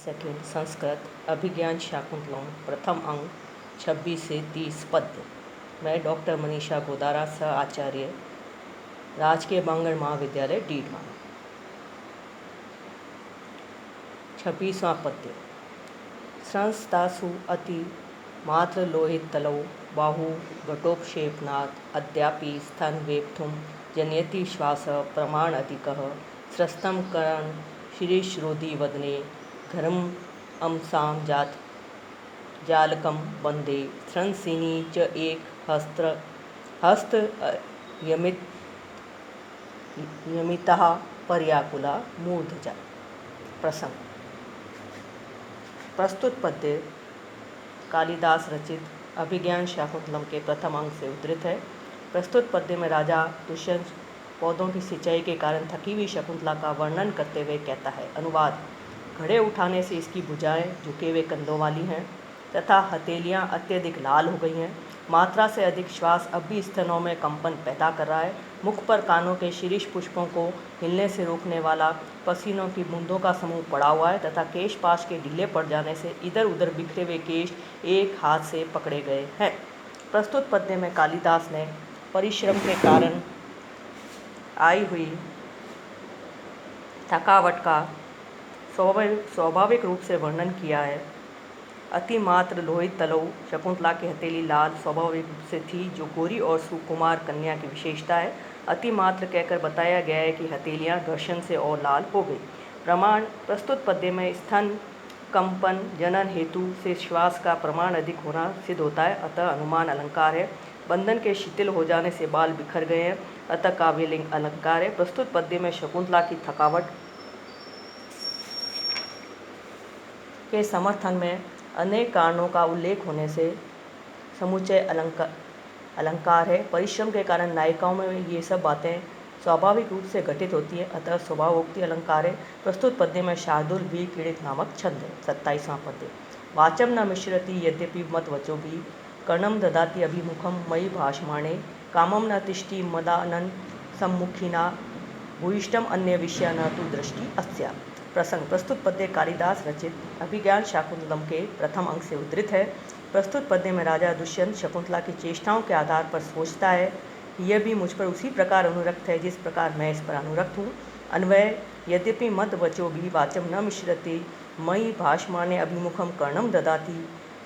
Second Sanskrit अभिज्ञान शाकुंतलम प्रथम अंक 26 से 30 पद्य। मैं डॉक्टर मनीषा गोदारा सह आचार्य राजकीय बांगड़ महाविद्यालय डीडमा। 26वां पद्य। संस्तासु अति मात्र लोहित तलौ बाहु घटोपक्षेपनात् अद्यापि स्तन वेप्तुं जनयति श्वास प्रमाण अधिकः स्रस्तं करण शिरीषरोधि वदने घरम अमसां जालकं वन्दे स्रंसिनी च एक हस्त यमितः पर्याकुला मूर्धजा। प्रसंग। प्रस्तुत पद्य कालिदास रचित अभिज्ञान शाकुंतलम के प्रथम अंक से उद्धृत है। प्रस्तुत पद्य में राजा दुष्यंत पौधों की सिंचाई के कारण थकी हुई शकुंतला का वर्णन करते हुए कहता है। अनुवाद। घड़े उठाने से इसकी भुजाएं झुके हुए कंधों वाली हैं तथा हथेलियां अत्यधिक लाल हो गई हैं। मात्रा से अधिक श्वास अब भी स्तनों में कंपन पैदा कर रहा है। मुख पर कानों के शीर्ष पुष्पों को हिलने से रोकने वाला पसीनों की बूंदों का समूह पड़ा हुआ है तथा केश पाश के ढीले पड़ जाने से इधर उधर बिखरे हुए केश एक हाथ से पकड़े गए हैं। प्रस्तुत पद्य में कालिदास ने परिश्रम के कारण आई हुई थकावट का स्वाभाविक रूप से वर्णन किया है। अतिमात्र लोहित तलौ शकुंतला की हथेली लाल स्वाभाविक रूप से थी, जो गोरी और सुकुमार कन्या की विशेषता है। अतिमात्र कहकर बताया गया है कि हथेलियां घर्षण से और लाल हो गई। प्रमाण। प्रस्तुत पद्य में स्तन कंपन जनन हेतु से श्वास का प्रमाण अधिक होना सिद्ध होता है, अतः अनुमान अलंकार है। बंधन के शिथिल हो जाने से बाल बिखर गए हैं, अतः काव्यलिंग अलंकार है। प्रस्तुत पद्य में शकुंतला की थकावट के समर्थन में अनेक कारणों का उल्लेख होने से समुच्चय अलंकार है। परिश्रम के कारण नायिकाओं में ये सब बातें स्वाभाविक रूप से घटित होती है, अतः स्वभावोक्ति अलंकार है। प्रस्तुत पद्य में शार्दुल भी पीड़ित नामक छंद है। 27वां पद्य। वाचम न मिश्रति यद्यपि मत वचो भी कर्णम ददाति अभिमुखम मयि भाषमाणे कामम न तिष्ठि मदानन सम्मुखिना भूयिष्ठम अन्य विषया न तु दृष्टि अस्या। प्रसंग। प्रस्तुत पद्य कालिदास रचित अभिज्ञान शाकुंतलम के प्रथम अंक से उद्धृत है। प्रस्तुत पद्य में राजा दुष्यंत शकुंतला की चेष्टाओं के आधार पर सोचता है कि यह भी मुझ पर उसी प्रकार अनुरक्त है जिस प्रकार मैं इस पर अनुरक्त हूँ। अन्वय। यद्यपि मद वचो भी वाचम न मिश्रते मयि भाषमाने अभिमुखम कर्णम ददाति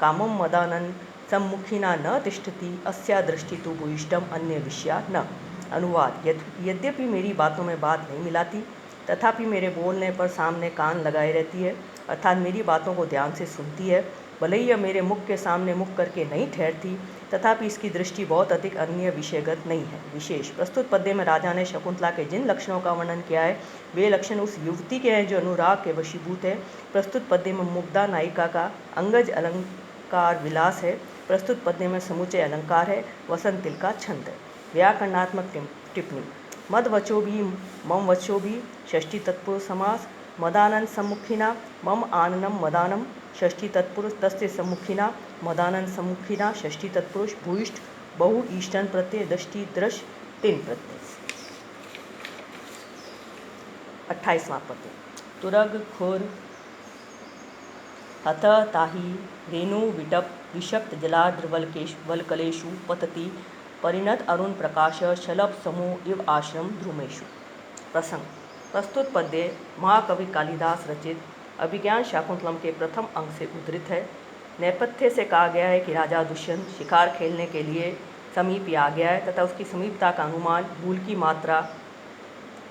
कामम मदानन सम्मुखिना न तिष्ठति अस्या दृष्टि तु भूयिष्ठम अन्य विषया न। अनुवाद। यद्यपि मेरी बातों में बात नहीं मिलाती तथापि मेरे बोलने पर सामने कान लगाए रहती है, अर्थात मेरी बातों को ध्यान से सुनती है। भले ही यह मेरे मुख के सामने मुख करके नहीं ठहरती तथापि इसकी दृष्टि बहुत अधिक अन्य विषयगत नहीं है। विशेष। प्रस्तुत पद्य में राजा ने शकुंतला के जिन लक्षणों का वर्णन किया है वे लक्षण उस युवती के हैं जो अनुराग के वशीभूत है। प्रस्तुत पद्य में मुग्धा नायिका का अंगज अलंकार विलास है। प्रस्तुत पद्य में समुच्चय अलंकार है। वसंतिल का छंद है। व्याकरणात्मक टिप्पणी। मद वचो भी मम वचो भी षष्ठी तत्पुरुष समास। मदानन सम्मुखिना मम आननम मदानम षष्ठी तत्पुरुष तस्य सम्मुखिना मदानन सम्मुखिना षष्ठी तत्पुरुष भूयिष्ठ बहु ईष्टन प्रत्यय दृष्टि दृश तीन प्रत्यय। 28वां पद्य। तुरग खुर हत ताहि रेणु विटप विषक्त जलाद्र वलकलेषु पतति परिणत अरुण प्रकाश शलभ समूह इव आश्रम ध्रुमेषु। प्रसंग। प्रस्तुत पद्य महाकवि कालिदास रचित अभिज्ञान शाकुंतलम के प्रथम अंक से उद्धृत है। नेपथ्य से कहा गया है कि राजा दुष्यंत शिकार खेलने के लिए समीप आ गया है तथा उसकी समीपता का अनुमान धूल की मात्रा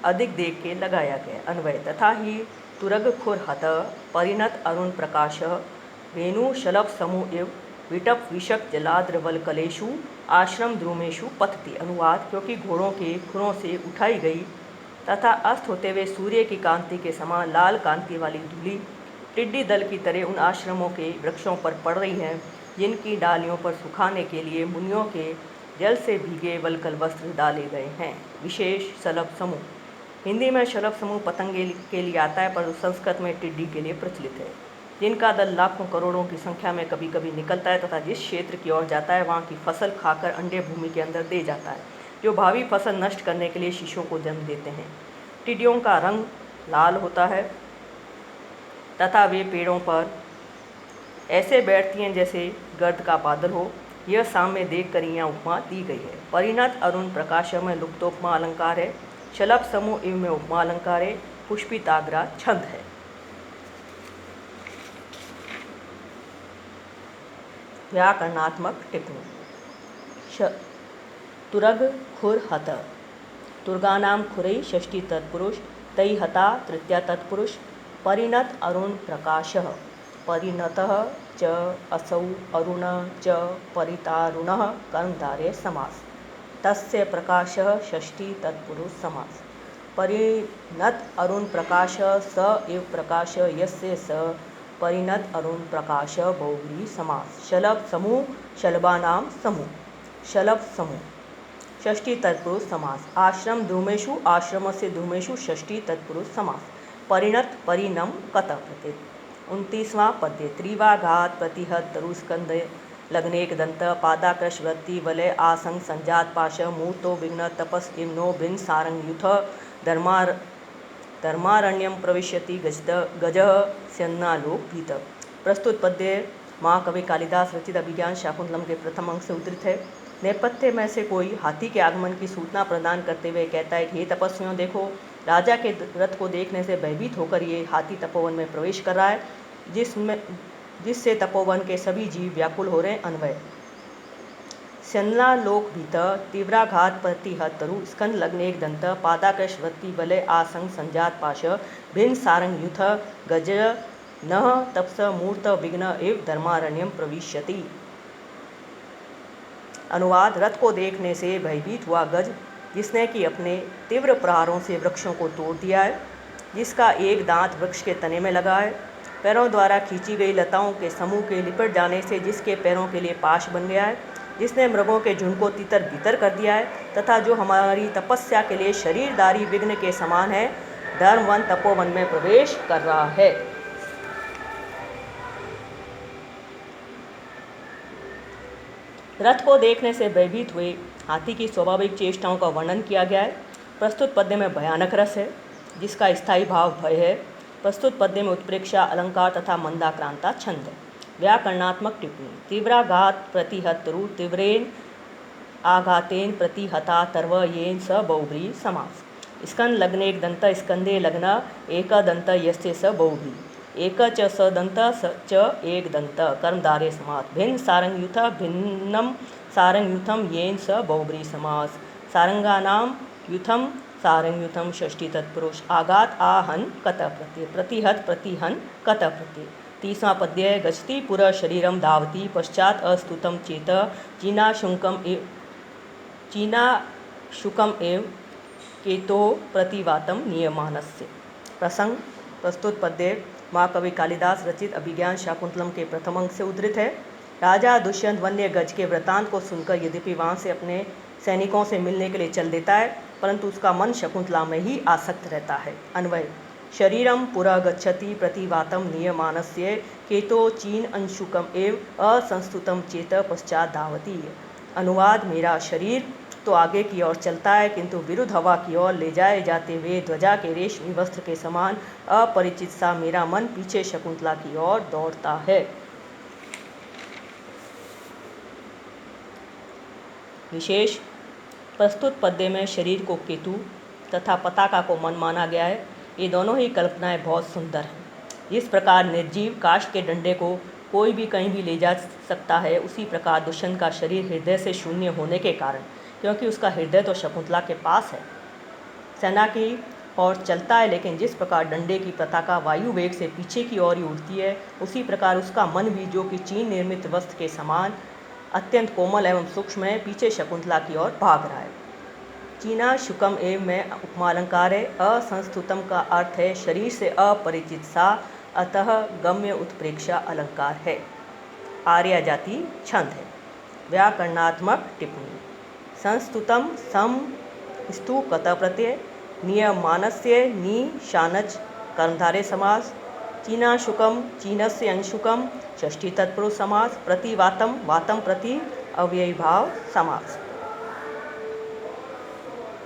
अधिक देख के लगाया गया। अन्वय। तथा ही तुरग खुर हत परिणत अरुण प्रकाश रेणु शलभ समूह इव विटप विषक्त जलाद्र वलकलेषु आश्रम द्रुमेषु पतति। अनुवाद। क्योंकि घोड़ों के खुरों से उठाई गई तथा अस्त होते हुए सूर्य की कांति के समान लाल कांति वाली धूलि टिड्डी दल की तरह उन आश्रमों के वृक्षों पर पड़ रही हैं जिनकी डालियों पर सुखाने के लिए मुनियों के जल से भीगे वलकल वस्त्र डाले गए हैं। विशेष। शलभ समूह। हिंदी में शलभ समूह पतंगे के लिए आता है, पर संस्कृत में टिड्डी के लिए प्रचलित है, जिनका दल लाखों करोड़ों की संख्या में कभी कभी निकलता है तथा जिस क्षेत्र की ओर जाता है वहाँ की फसल खाकर अंडे भूमि के अंदर दे जाता है, जो भावी फसल नष्ट करने के लिए शिशुओं को जन्म देते हैं। टिड्डियों का रंग लाल होता है तथा वे पेड़ों पर ऐसे बैठती हैं जैसे गर्द का बादल हो। यह साम्य देख कर यहाँ उपमा दी गई है। परिणत अरुण प्रकाश में लुप्तोपमा अलंकार है। शलभ समूह इव में उपमा अलंकार है। पुष्पिताग्रा छंद है। व्याकरणात्मक टिप्पणी। तुरग खुर हत, तुर्गानाम खुरै षष्ठी तत्पुरुष, तै हता तृतीया तत्पुरुष। परिणत अरुण प्रकाशः, परिणतः च असौ अरुण च परितारुणः कर्मधारय समास। तस्य प्रकाशः षष्ठी तत्पुरुष समास। परिणत अरुण प्रकाश स एव प्रकाश यस्य स परिणत अरुण प्रकाश बहुव्रीहि समास। शलभ समूह शलभानाम समूह, शलभ समूह षष्ठी तत्पुरुष समास। आश्रम धूमेषु आश्रमस्य धूमेषु षष्ठी तत्पुरुष समास। परिणत परिणम कत प्रत्यय। 29वां पद्य। त्रिवाघात प्रतिहत तरुस्कंद लग्नेक दंत पादाकृश वृत्ति वलय आसंग संजात पाश मूर्तो विघ्न तपस इम्नो भिन्न सारंग युथ धर्मारण्यम प्रविश्यति गजः स्यन्नालोक भीत। प्रस्तुत पद्य महाकवि कालिदास रचित अभिज्ञान शाकुंतलम के प्रथम अंक से उद्धृत है। नेपथ्य में से कोई हाथी के आगमन की सूचना प्रदान करते हुए कहता है कि हे तपस्वियों देखो, राजा के रथ को देखने से भयभीत होकर ये हाथी तपोवन में प्रवेश कर रहा है, जिससे तपोवन के सभी जीव व्याकुल हो रहे हैं। अन्वय। स्यन्नालोक भीत तीव्राघात प्रतिहत तरु स्कंद लग्नेक दंत पादाकृश वृत्ति वलय आसंग संजात पाश भिन्न सारंग युथ गज नः तपस मूर्त विघ्न एव धर्मारण्यम प्रविश्यति। अनुवाद। रथ को देखने से भयभीत हुआ गज, जिसने कि अपने तीव्र प्रहारों से वृक्षों को तोड़ दिया है, जिसका एक दांत वृक्ष के तने में लगा है, पैरों द्वारा खींची गई लताओं के समूह के लिपट जाने से जिसके पैरों के लिए पाश बन गया है, जिसने मृगों के झुंड को तितर बितर कर दिया है, तथा जो हमारी तपस्या के लिए शरीरधारी विघ्न के समान है, धर्मवन तपोवन में प्रवेश कर रहा है। रथ को देखने से भयभीत हुए हाथी की स्वाभाविक चेष्टाओं का वर्णन किया गया है। प्रस्तुत पद्य में भयानक रस है, जिसका स्थायी भाव भय है। प्रस्तुत पद्य में उत्प्रेक्षा अलंकार तथा मंदाक्रांता छंद है। व्याकरणात्मक टिप्पणी। तीव्राघात प्रतिहत तरु तीव्रेन आघातेन प्रतिहता तर्व येन स बहुव्रीहि समास। स्कंद लग्नेक दंत स्कंदे लग्न एक दंत यस्य स बहुव्रीहि। एक च सदंत च एक दंत कर्मधारय समास। भिन्न सारंग युथ भिन्नम सारंग युथम येन स बहुव्रीहि समास। सारंगानाम युथम सारंग युथम षष्ठी तत्पुरुष। आघात आहन कत प्रत्यय। प्रतिहत प्रतिहन कत प्रत्यय। 30वां पद्य। गच्छति पुरः शरीरम धावति पश्चात अस्तुतम चेत चीना शुकम एव केतो प्रतिवातम नियमानस्य। प्रसंग। प्रस्तुत पद्य महाकवि कालिदास रचित अभिज्ञान शाकुंतलम के प्रथम अंक से उद्धृत है। राजा दुष्यंत वन्य गज के वृतांत को सुनकर यद्यपि वहाँ से अपने सैनिकों से मिलने के लिए चल देता है, परंतु उसका मन शकुंतला में ही आसक्त रहता है। अन्वय। शरीरम पुरः गच्छति प्रतिवातम नियमानस्य केतो चीन अंशुकम एव असंस्तुतम चेत पश्चात धावति। अनुवाद। मेरा शरीर तो आगे की ओर चलता है, किंतु विरुद्ध हवा की ओर ले जाए जाते हुए ध्वजा के रेशमी वस्त्र के समान अपरिचित सा मेरा मन पीछे शकुंतला की ओर दौड़ता है। विशेष। प्रस्तुत पद्य में शरीर को केतु तथा पताका को मन माना गया है। ये दोनों ही कल्पनाएं बहुत सुंदर हैं। जिस प्रकार निर्जीव काष्ठ के डंडे को कोई भी कहीं भी ले जा सकता है, उसी प्रकार दुष्यंत का शरीर हृदय से शून्य होने के कारण, क्योंकि उसका हृदय तो शकुंतला के पास है, सेना की ओर चलता है, लेकिन जिस प्रकार डंडे की पताका वायु वेग से पीछे की ओर ही उड़ती है, उसी प्रकार उसका मन भी, जो कि चीन निर्मित वस्त्र के समान अत्यंत कोमल एवं सूक्ष्म है, पीछे शकुंतला की ओर भाग रहा है। चीना शुकम एव में उपमा अलंकार है। असंस्तुतम का अर्थ है शरीर से अपरिचित सा, अतः गम्य उत्प्रेक्षा अलंकार है। आर्या जाति छंद है। व्याकरणात्मक टिप्पणी। संस्तुतम सम स्तु कत प्रत्यय। नियमानस्य नि शानच कर्मधारय समास। चीनाशुकम चीनस्य अंशुकम षष्ठी तत्पुरुष समास। प्रतिवातम वातम प्रति अव्ययीभाव समास।